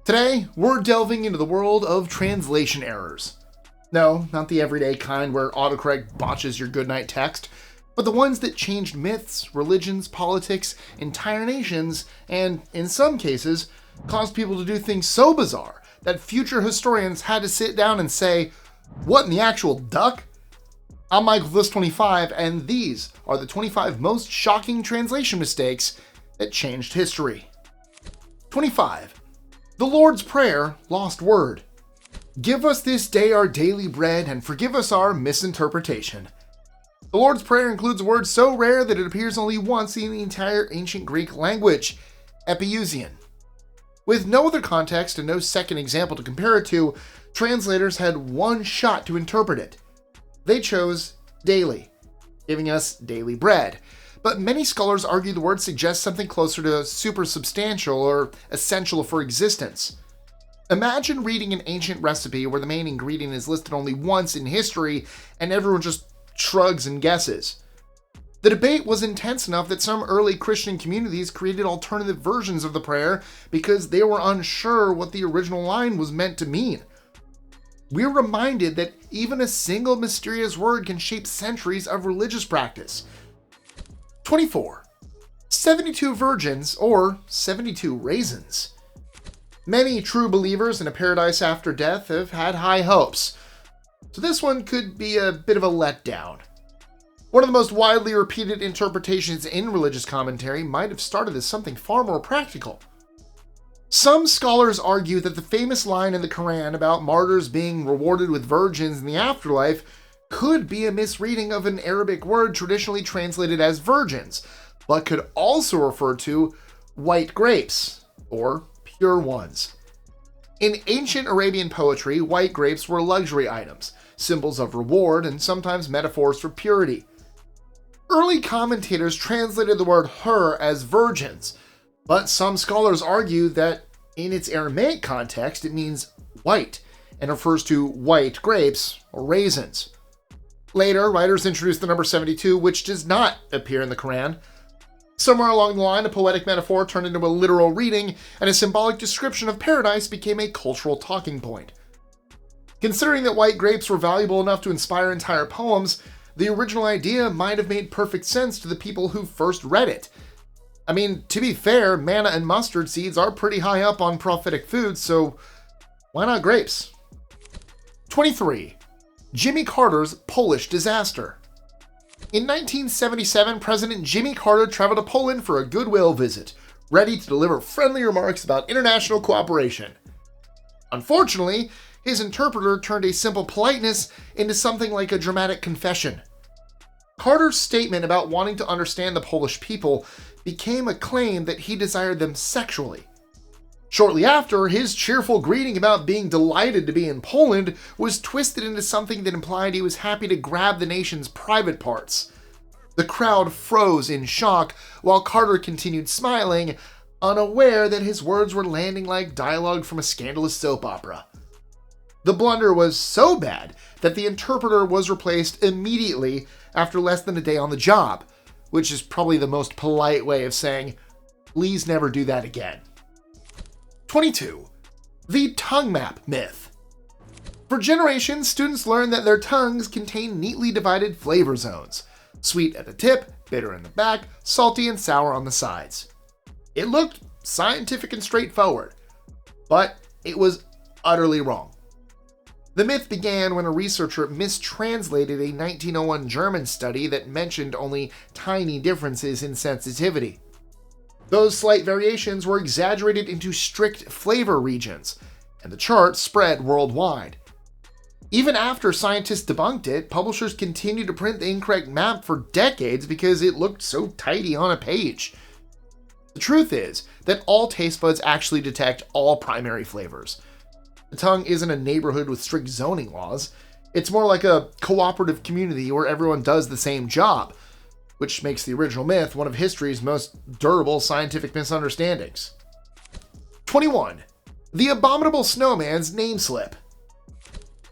Today, we're delving into the world of translation errors. No, not the everyday kind where autocorrect botches your goodnight text, but the ones that changed myths, religions, politics, entire nations, and, in some cases, caused people to do things so bizarre that future historians had to sit down and say, "What in the actual duck?" I'm Michael List 25, and these are the 25 most shocking translation mistakes that changed history. 25. The Lord's Prayer, lost word. Give us this day our daily bread, and forgive us our misinterpretation. The Lord's Prayer includes a word so rare that it appears only once in the entire ancient Greek language, epiousian. With no other context and no second example to compare it to, translators had one shot to interpret it. They chose daily, giving us daily bread. But many scholars argue the word suggests something closer to supersubstantial or essential for existence. Imagine reading an ancient recipe where the main ingredient is listed only once in history and everyone just shrugs and guesses. The debate was intense enough that some early Christian communities created alternative versions of the prayer because they were unsure what the original line was meant to mean. We're reminded that even a single mysterious word can shape centuries of religious practice. 24. 72 virgins, or 72 raisins. Many true believers in a paradise after death have had high hopes, so this one could be a bit of a letdown. One of the most widely repeated interpretations in religious commentary might have started as something far more practical. Some scholars argue that the famous line in the Quran about martyrs being rewarded with virgins in the afterlife could be a misreading of an Arabic word traditionally translated as virgins, but could also refer to white grapes, or pure ones. In ancient Arabian poetry, white grapes were luxury items, symbols of reward, and sometimes metaphors for purity. Early commentators translated the word hur as virgins, but some scholars argue that in its Aramaic context it means white, and refers to white grapes, or raisins. Later, writers introduced the number 72, which does not appear in the Quran. Somewhere along the line, a poetic metaphor turned into a literal reading, and a symbolic description of paradise became a cultural talking point. Considering that white grapes were valuable enough to inspire entire poems, the original idea might have made perfect sense to the people who first read it. I mean, to be fair, manna and mustard seeds are pretty high up on prophetic foods, so why not grapes? 23. Jimmy Carter's Polish disaster. In 1977, President Jimmy Carter traveled to Poland for a goodwill visit, ready to deliver friendly remarks about international cooperation. Unfortunately, his interpreter turned a simple politeness into something like a dramatic confession. Carter's statement about wanting to understand the Polish people became a claim that he desired them sexually. Shortly after, his cheerful greeting about being delighted to be in Poland was twisted into something that implied he was happy to grab the nation's private parts. The crowd froze in shock, while Carter continued smiling, unaware that his words were landing like dialogue from a scandalous soap opera. The blunder was so bad that the interpreter was replaced immediately after less than a day on the job, which is probably the most polite way of saying, "Please never do that again." 22. The tongue map myth. For generations, students learned that their tongues contain neatly divided flavor zones. Sweet at the tip, bitter in the back, salty and sour on the sides. It looked scientific and straightforward, but it was utterly wrong. The myth began when a researcher mistranslated a 1901 German study that mentioned only tiny differences in sensitivity. Those slight variations were exaggerated into strict flavor regions, and the chart spread worldwide. Even after scientists debunked it, publishers continued to print the incorrect map for decades because it looked so tidy on a page. The truth is that all taste buds actually detect all primary flavors. The tongue isn't a neighborhood with strict zoning laws. It's more like a cooperative community where everyone does the same job, which makes the original myth one of history's most durable scientific misunderstandings. 21. The Abominable Snowman's name slip.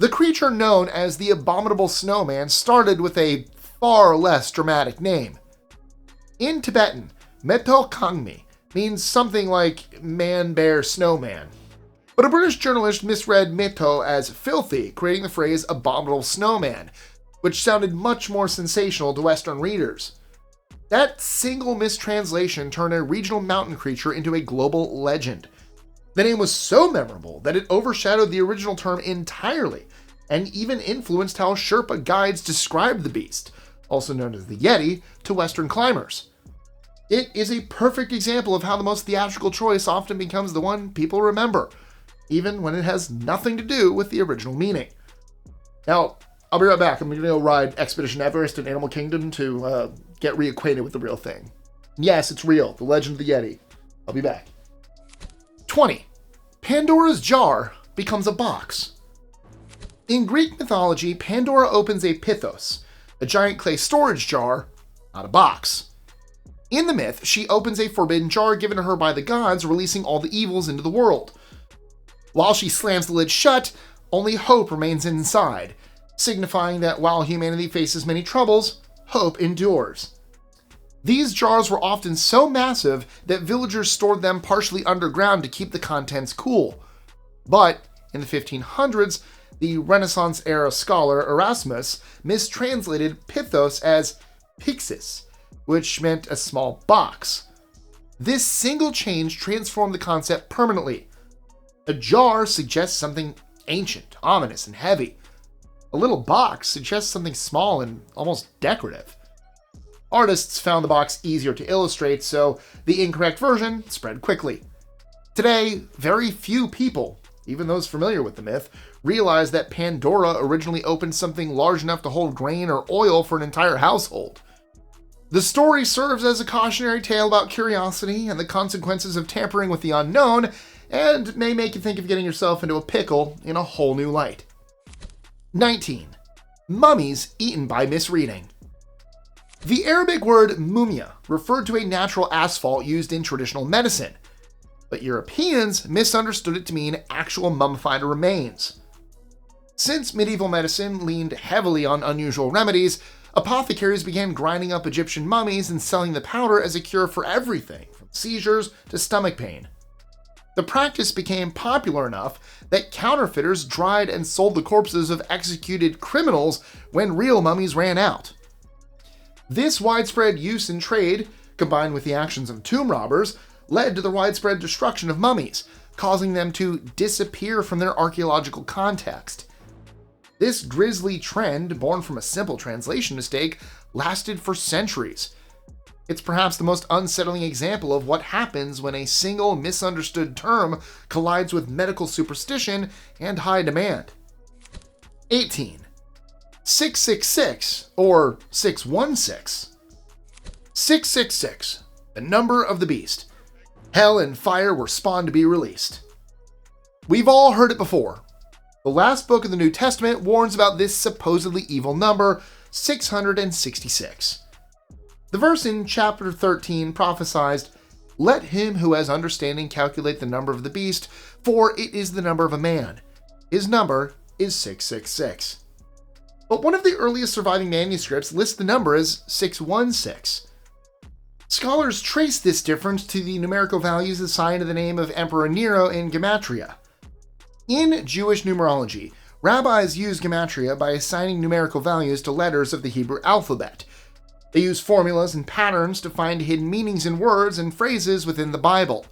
The creature known as the Abominable Snowman started with a far less dramatic name. In Tibetan, Metokangmi means something like man-bear snowman. But a British journalist misread mito as filthy, creating the phrase Abominable Snowman, which sounded much more sensational to Western readers. That single mistranslation turned a regional mountain creature into a global legend. The name was so memorable that it overshadowed the original term entirely, and even influenced how Sherpa guides described the beast, also known as the Yeti, to Western climbers. It is a perfect example of how the most theatrical choice often becomes the one people remember, even when it has nothing to do with the original meaning. Now, I'll be right back. I'm going to go ride Expedition Everest in Animal Kingdom to get reacquainted with the real thing. Yes, it's real. The Legend of the Yeti. I'll be back. 20. Pandora's jar becomes a box. In Greek mythology, Pandora opens a pithos, a giant clay storage jar, not a box. In the myth, she opens a forbidden jar given to her by the gods, releasing all the evils into the world. While she slams the lid shut, only hope remains inside, signifying that while humanity faces many troubles, hope endures. These jars were often so massive that villagers stored them partially underground to keep the contents cool. But in the 1500s, the Renaissance-era scholar Erasmus mistranslated pithos as pixis, which meant a small box. This single change transformed the concept permanently. A jar suggests something ancient, ominous, and heavy. A little box suggests something small and almost decorative. Artists found the box easier to illustrate, so the incorrect version spread quickly. Today, very few people, even those familiar with the myth, realize that Pandora originally opened something large enough to hold grain or oil for an entire household. The story serves as a cautionary tale about curiosity and the consequences of tampering with the unknown, and may make you think of getting yourself into a pickle in a whole new light. 19. Mummies eaten by misreading. The Arabic word mumia referred to a natural asphalt used in traditional medicine, but Europeans misunderstood it to mean actual mummified remains. Since medieval medicine leaned heavily on unusual remedies, apothecaries began grinding up Egyptian mummies and selling the powder as a cure for everything, from seizures to stomach pain. The practice became popular enough that counterfeiters dried and sold the corpses of executed criminals when real mummies ran out. This widespread use in trade, combined with the actions of tomb robbers, led to the widespread destruction of mummies, causing them to disappear from their archaeological context. This grisly trend, born from a simple translation mistake, lasted for centuries. It's perhaps the most unsettling example of what happens when a single misunderstood term collides with medical superstition and high demand. 18. 666, or 616. 666, the number of the beast. Hell and fire were spawned to be released. We've all heard it before. The last book of the New Testament warns about this supposedly evil number, 666. The verse in chapter 13 prophesied, "Let him who has understanding calculate the number of the beast, for it is the number of a man. His number is 666. But one of the earliest surviving manuscripts lists the number as 616. Scholars trace this difference to the numerical values assigned to the name of Emperor Nero in Gematria. In Jewish numerology, rabbis use Gematria by assigning numerical values to letters of the Hebrew alphabet. They use formulas and patterns to find hidden meanings in words and phrases within the Bible.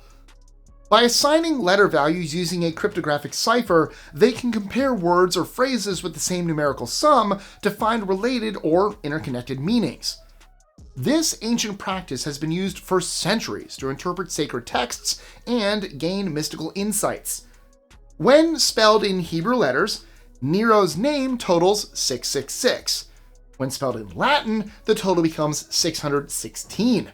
By assigning letter values using a cryptographic cipher, they can compare words or phrases with the same numerical sum to find related or interconnected meanings. This ancient practice has been used for centuries to interpret sacred texts and gain mystical insights. When spelled in Hebrew letters, Nero's name totals 666. When spelled in Latin, the total becomes 616.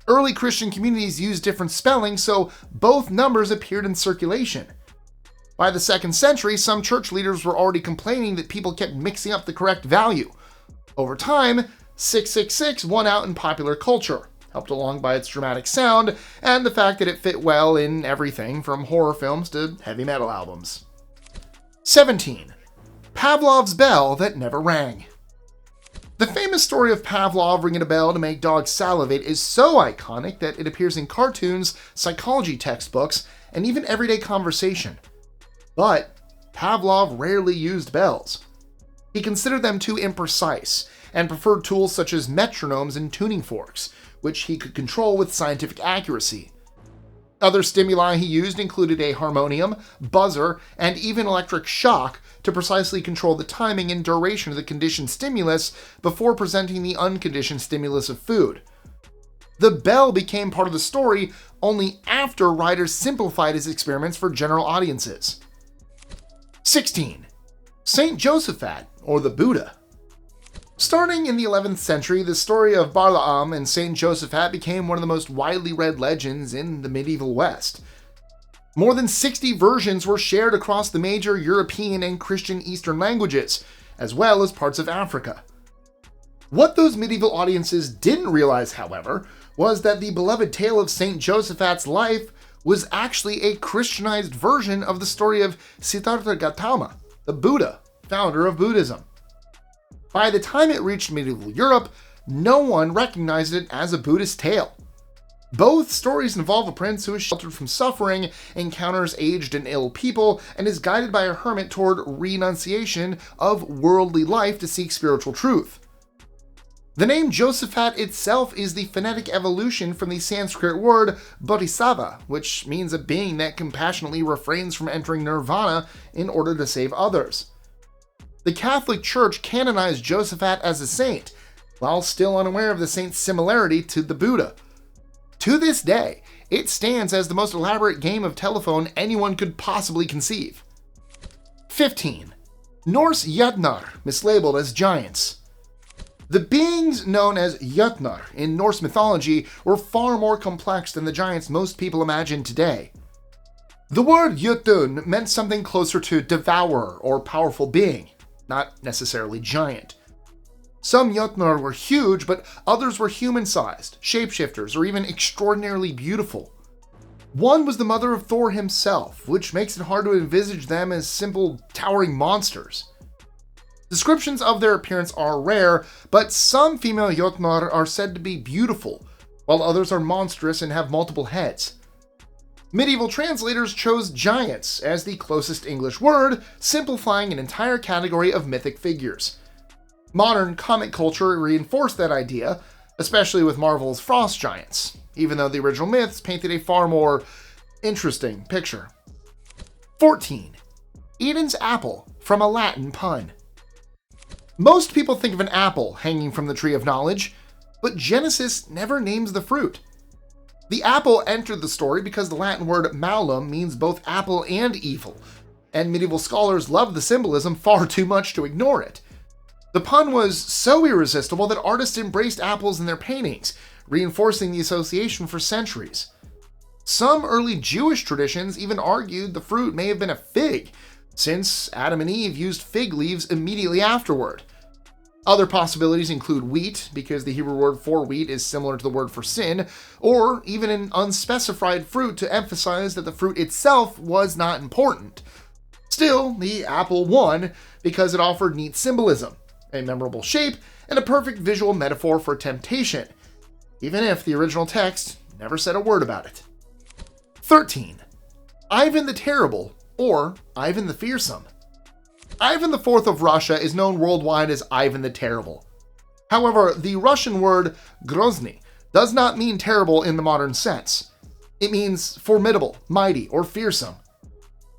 Early Christian communities used different spelling, so both numbers appeared in circulation. By the 2nd century, some church leaders were already complaining that people kept mixing up the correct value. Over time, 666 won out in popular culture, helped along by its dramatic sound and the fact that it fit well in everything from horror films to heavy metal albums. 17. Pavlov's bell that never rang. The famous story of Pavlov ringing a bell to make dogs salivate is so iconic that it appears in cartoons, psychology textbooks, and even everyday conversation. But Pavlov rarely used bells. He considered them too imprecise, and preferred tools such as metronomes and tuning forks, which he could control with scientific accuracy. Other stimuli he used included a harmonium, buzzer, and even electric shock to precisely control the timing and duration of the conditioned stimulus before presenting the unconditioned stimulus of food. The bell became part of the story only after writers simplified his experiments for general audiences. 16. Saint Josaphat, or the Buddha. Starting in the 11th century, the story of Balaam and Saint Josaphat became one of the most widely read legends in the medieval West. More than 60 versions were shared across the major European and Christian Eastern languages, as well as parts of Africa. What those medieval audiences didn't realize, however, was that the beloved tale of Saint Josaphat's life was actually a Christianized version of the story of Siddhartha Gautama, the Buddha, founder of Buddhism. By the time it reached medieval Europe, no one recognized it as a Buddhist tale. Both stories involve a prince who is sheltered from suffering, encounters aged and ill people, and is guided by a hermit toward renunciation of worldly life to seek spiritual truth. The name Josaphat itself is the phonetic evolution from the Sanskrit word bodhisattva, which means a being that compassionately refrains from entering nirvana in order to save others. The Catholic Church canonized Josaphat as a saint, while still unaware of the saint's similarity to the Buddha. To this day, it stands as the most elaborate game of telephone anyone could possibly conceive. 15. Norse Jötnar, mislabeled as giants. The beings known as Jötnar in Norse mythology were far more complex than the giants most people imagine today. The word Jötun meant something closer to devourer or powerful being, not necessarily giant. Some Jötnar were huge, but others were human-sized, shapeshifters, or even extraordinarily beautiful. One was the mother of Thor himself, which makes it hard to envisage them as simple, towering monsters. Descriptions of their appearance are rare, but some female Jötnar are said to be beautiful, while others are monstrous and have multiple heads. Medieval translators chose giants as the closest English word, simplifying an entire category of mythic figures. Modern comic culture reinforced that idea, especially with Marvel's Frost Giants, even though the original myths painted a far more interesting picture. 14. Eden's apple, from a Latin pun. Most people think of an apple hanging from the tree of knowledge, but Genesis never names the fruit. The apple entered the story because the Latin word malum means both apple and evil, and medieval scholars loved the symbolism far too much to ignore it. The pun was so irresistible that artists embraced apples in their paintings, reinforcing the association for centuries. Some early Jewish traditions even argued the fruit may have been a fig, since Adam and Eve used fig leaves immediately afterward. Other possibilities include wheat, because the Hebrew word for wheat is similar to the word for sin, or even an unspecified fruit to emphasize that the fruit itself was not important. Still, the apple won because it offered neat symbolism, a memorable shape, and a perfect visual metaphor for temptation, even if the original text never said a word about it. 13. Ivan the Terrible, or Ivan the Fearsome. Ivan IV of Russia is known worldwide as Ivan the Terrible. However, the Russian word grozny does not mean terrible in the modern sense. It means formidable, mighty, or fearsome.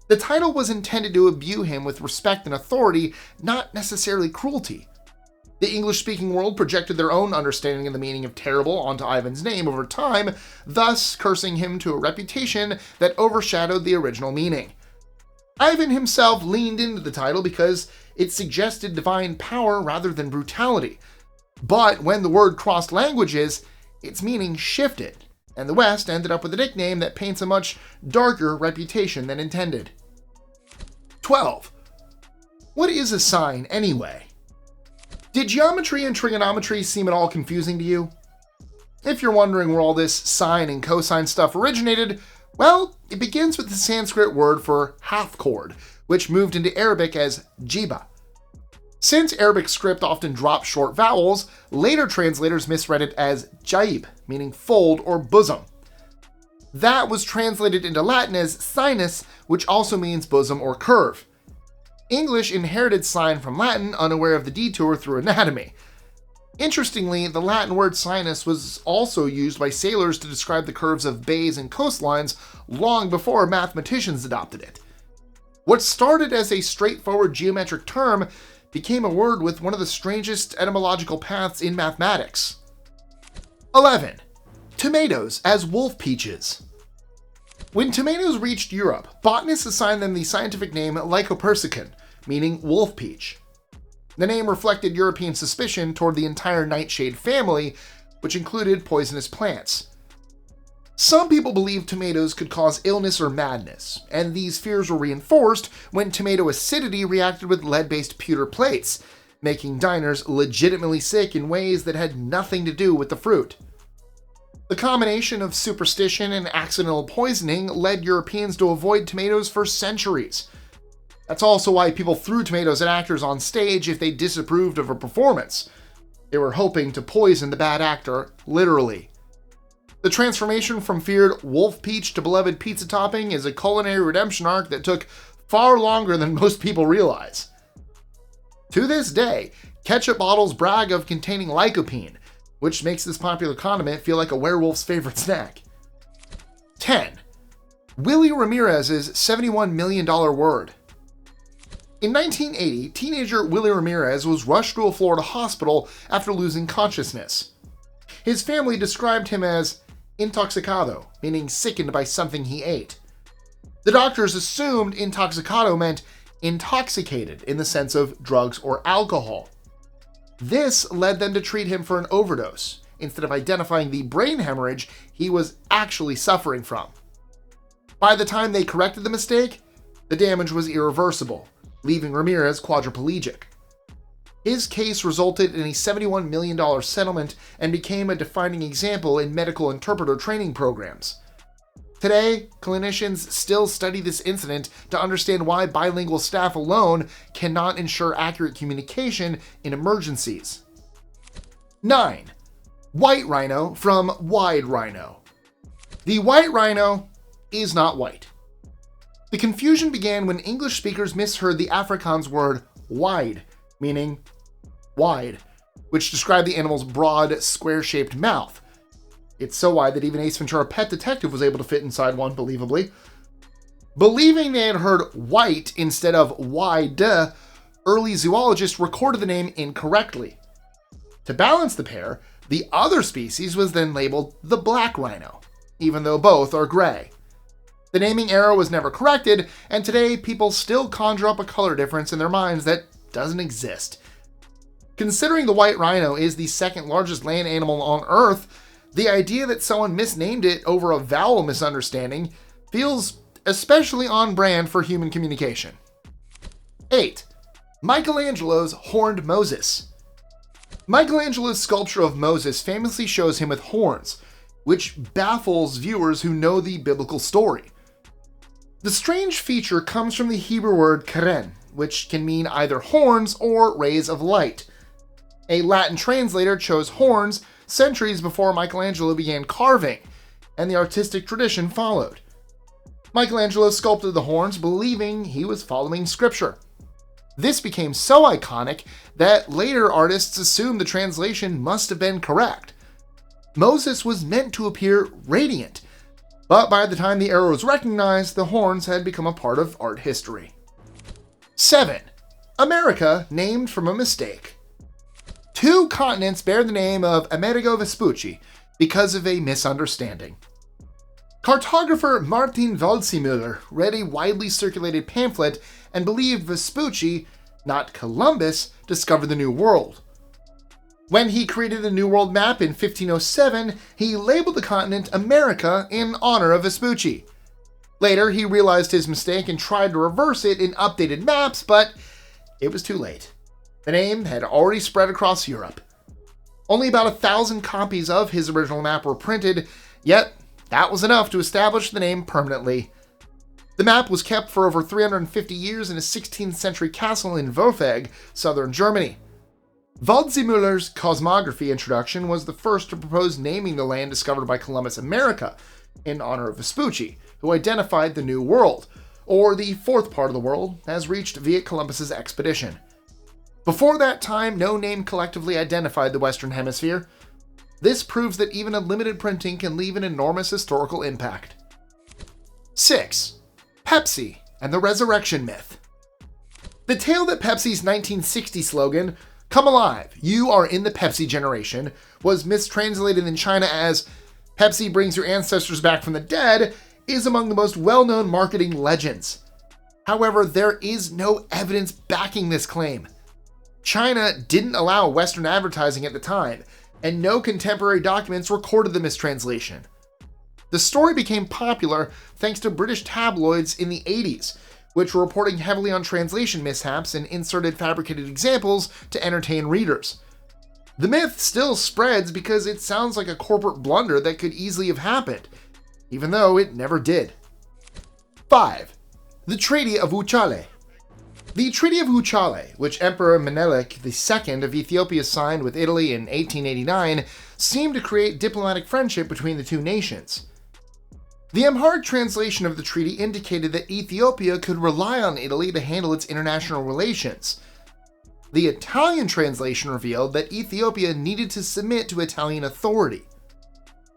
The title was intended to imbue him with respect and authority, not necessarily cruelty. The English-speaking world projected their own understanding of the meaning of terrible onto Ivan's name over time, thus cursing him to a reputation that overshadowed the original meaning. Ivan himself leaned into the title because it suggested divine power rather than brutality. But when the word crossed languages, its meaning shifted, and the West ended up with a nickname that paints a much darker reputation than intended. 12. What is a sine, anyway? Did geometry and trigonometry seem at all confusing to you? If you're wondering where all this sine and cosine stuff originated, well, it begins with the Sanskrit word for half chord, which moved into Arabic as jiba. Since Arabic script often dropped short vowels, later translators misread it as jaib, meaning fold or bosom. That was translated into Latin as sinus, which also means bosom or curve. English inherited Sine from Latin, unaware of the detour through anatomy. Interestingly, the Latin word sinus was also used by sailors to describe the curves of bays and coastlines long before mathematicians adopted it. What started as a straightforward geometric term became a word with one of the strangest etymological paths in mathematics. 11. Tomatoes as wolf peaches. When tomatoes reached Europe, botanists assigned them the scientific name Lycopersicon, meaning wolf peach. The name reflected European suspicion toward the entire nightshade family, which included poisonous plants. Some people believed tomatoes could cause illness or madness, and these fears were reinforced when tomato acidity reacted with lead-based pewter plates, making diners legitimately sick in ways that had nothing to do with the fruit. The combination of superstition and accidental poisoning led Europeans to avoid tomatoes for centuries. That's also why people threw tomatoes at actors on stage if they disapproved of a performance. They were hoping to poison the bad actor, literally. The transformation from feared wolf peach to beloved pizza topping is a culinary redemption arc that took far longer than most people realize. To this day, ketchup bottles brag of containing lycopene, which makes this popular condiment feel like a werewolf's favorite snack. 10. Willie Ramirez's $71 million word. In 1980, teenager Willie Ramirez was rushed to a Florida hospital after losing consciousness. His family described him as intoxicado, meaning sickened by something he ate. The doctors assumed intoxicado meant intoxicated in the sense of drugs or alcohol. This led them to treat him for an overdose, instead of identifying the brain hemorrhage he was actually suffering from. By the time they corrected the mistake, the damage was irreversible, leaving Ramirez quadriplegic. His case resulted in a $71 million settlement and became a defining example in medical interpreter training programs. Today, clinicians still study this incident to understand why bilingual staff alone cannot ensure accurate communication in emergencies. 9. White rhino from wide rhino. The white rhino is not white. The confusion began when English speakers misheard the Afrikaans word wide, meaning wide, which described the animal's broad, square-shaped mouth. It's so wide that even Ace Ventura Pet Detective was able to fit inside one, believably. Believing they had heard white instead of wide, early zoologists recorded the name incorrectly. To balance the pair, the other species was then labeled the black rhino, even though both are gray. The naming error was never corrected, and today people still conjure up a color difference in their minds that doesn't exist. Considering the white rhino is the second largest land animal on Earth, the idea that someone misnamed it over a vowel misunderstanding feels especially on brand for human communication. 8. Michelangelo's Horned Moses. Michelangelo's sculpture of Moses famously shows him with horns, which baffles viewers who know the biblical story. The strange feature comes from the Hebrew word keren, which can mean either horns or rays of light. A Latin translator chose horns centuries before Michelangelo began carving, and the artistic tradition followed. Michelangelo sculpted the horns believing he was following scripture. This became so iconic that later artists assumed the translation must have been correct. Moses was meant to appear radiant, but by the time the error was recognized, the horns had become a part of art history. 7. America named from a mistake. 2 continents bear the name of Amerigo Vespucci because of a misunderstanding. Cartographer Martin Waldseemüller read a widely circulated pamphlet and believed Vespucci, not Columbus, discovered the New World. When he created the New World map in 1507, he labeled the continent America in honor of Vespucci. Later, he realized his mistake and tried to reverse it in updated maps, but it was too late. The name had already spread across Europe. Only about 1,000 copies of his original map were printed, yet that was enough to establish the name permanently. The map was kept for over 350 years in a 16th century castle in Wolfegg, southern Germany. Waldseemüller's cosmography introduction was the first to propose naming the land discovered by Columbus America, in honor of Vespucci, who identified the New World, or the fourth part of the world, as reached via Columbus's expedition. Before that time, no name collectively identified the Western Hemisphere. This proves that even a limited printing can leave an enormous historical impact. 6. Pepsi and the Resurrection Myth. The tale that Pepsi's 1960 slogan, "Come alive, you are in the Pepsi generation," was mistranslated in China as "Pepsi brings your ancestors back from the dead," is among the most well-known marketing legends. However, there is no evidence backing this claim. China didn't allow Western advertising at the time, and no contemporary documents recorded the mistranslation. The story became popular thanks to British tabloids in the 80s, which were reporting heavily on translation mishaps and inserted fabricated examples to entertain readers. The myth still spreads because it sounds like a corporate blunder that could easily have happened, even though it never did. 5. The Treaty of Wuchale. The Treaty of Wuchale, which Emperor Menelik II of Ethiopia signed with Italy in 1889, seemed to create diplomatic friendship between the two nations. The Amharic translation of the treaty indicated that Ethiopia could rely on Italy to handle its international relations. The Italian translation revealed that Ethiopia needed to submit to Italian authority.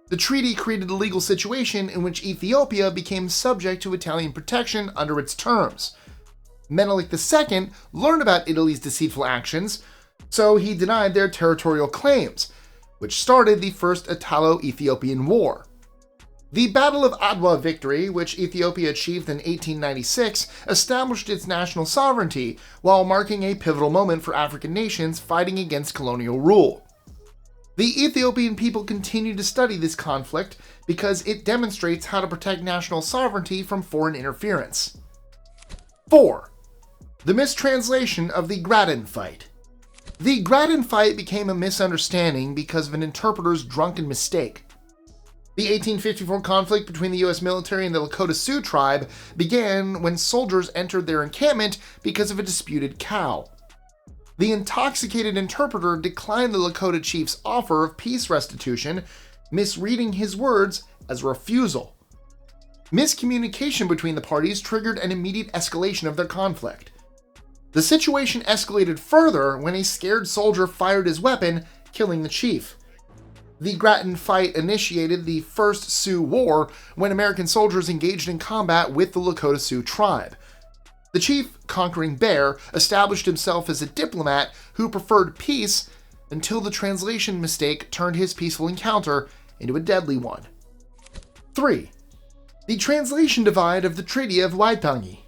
The treaty created a legal situation in which Ethiopia became subject to Italian protection under its terms. Menelik II learned about Italy's deceitful actions, so he denied their territorial claims, which started the First Italo-Ethiopian War. The Battle of Adwa victory, which Ethiopia achieved in 1896, established its national sovereignty while marking a pivotal moment for African nations fighting against colonial rule. The Ethiopian people continue to study this conflict because it demonstrates how to protect national sovereignty from foreign interference. 4. The mistranslation of the Grattan Fight. The Grattan Fight became a misunderstanding because of an interpreter's drunken mistake. The 1854 conflict between the U.S. military and the Lakota Sioux tribe began when soldiers entered their encampment because of a disputed cow. The intoxicated interpreter declined the Lakota chief's offer of peace restitution, misreading his words as a refusal. Miscommunication between the parties triggered an immediate escalation of their conflict. The situation escalated further when a scared soldier fired his weapon, killing the chief. The Grattan Fight initiated the First Sioux War when American soldiers engaged in combat with the Lakota Sioux tribe. The chief, Conquering Bear, established himself as a diplomat who preferred peace until the translation mistake turned his peaceful encounter into a deadly one. 3. The translation divide of the Treaty of Waitangi.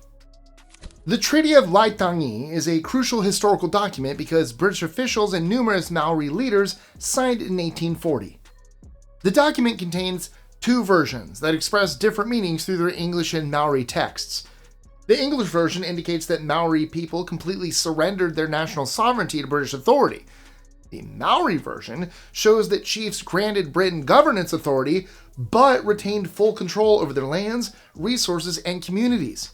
The Treaty of Waitangi is a crucial historical document because British officials and numerous Maori leaders signed it in 1840. The document contains two versions that express different meanings through their English and Maori texts. The English version indicates that Maori people completely surrendered their national sovereignty to British authority. The Maori version shows that chiefs granted Britain governance authority, but retained full control over their lands, resources, and communities.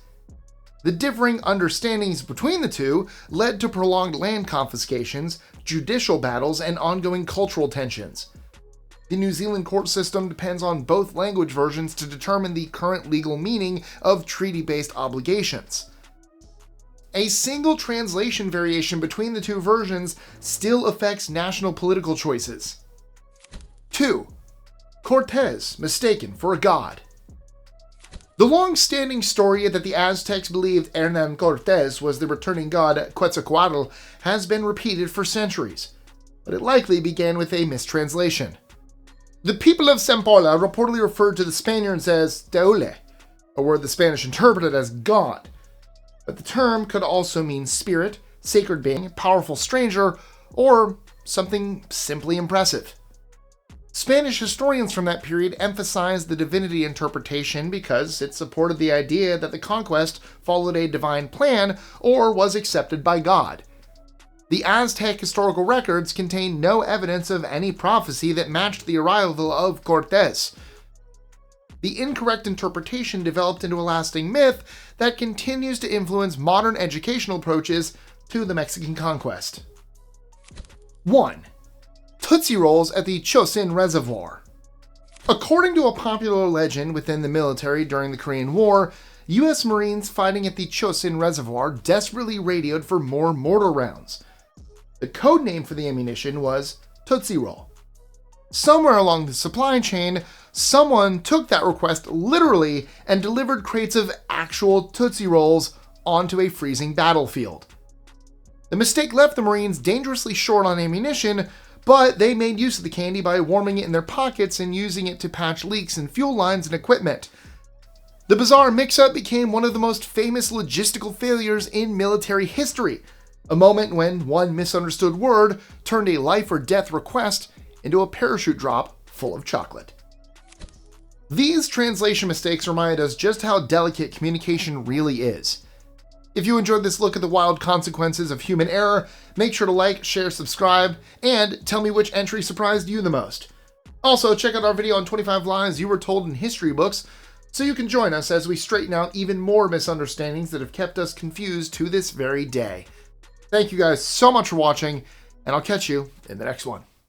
The differing understandings between the two led to prolonged land confiscations, judicial battles, and ongoing cultural tensions. The New Zealand court system depends on both language versions to determine the current legal meaning of treaty-based obligations. A single translation variation between the two versions still affects national political choices. 2. Cortés Mistaken for a God. The long-standing story that the Aztecs believed Hernán Cortés was the returning god Quetzalcoatl has been repeated for centuries, but it likely began with a mistranslation. The people of Zampola reportedly referred to the Spaniards as Teule, a word the Spanish interpreted as God, but the term could also mean spirit, sacred being, powerful stranger, or something simply impressive. Spanish historians from that period emphasized the divinity interpretation because it supported the idea that the conquest followed a divine plan or was accepted by God. The Aztec historical records contain no evidence of any prophecy that matched the arrival of Cortés. The incorrect interpretation developed into a lasting myth that continues to influence modern educational approaches to the Mexican conquest. 1. Tootsie Rolls at the Chosin Reservoir. According to a popular legend within the military during the Korean War, U.S. Marines fighting at the Chosin Reservoir desperately radioed for more mortar rounds. The code name for the ammunition was Tootsie Roll. Somewhere along the supply chain, someone took that request literally and delivered crates of actual Tootsie Rolls onto a freezing battlefield. The mistake left the Marines dangerously short on ammunition, but they made use of the candy by warming it in their pockets and using it to patch leaks in fuel lines and equipment. The bizarre mix-up became one of the most famous logistical failures in military history, a moment when one misunderstood word turned a life or death request into a parachute drop full of chocolate. These translation mistakes remind us just how delicate communication really is. If you enjoyed this look at the wild consequences of human error, make sure to like, share, subscribe, and tell me which entry surprised you the most. Also, check out our video on 25 lies you were told in history books, so you can join us as we straighten out even more misunderstandings that have kept us confused to this very day. Thank you guys so much for watching, and I'll catch you in the next one.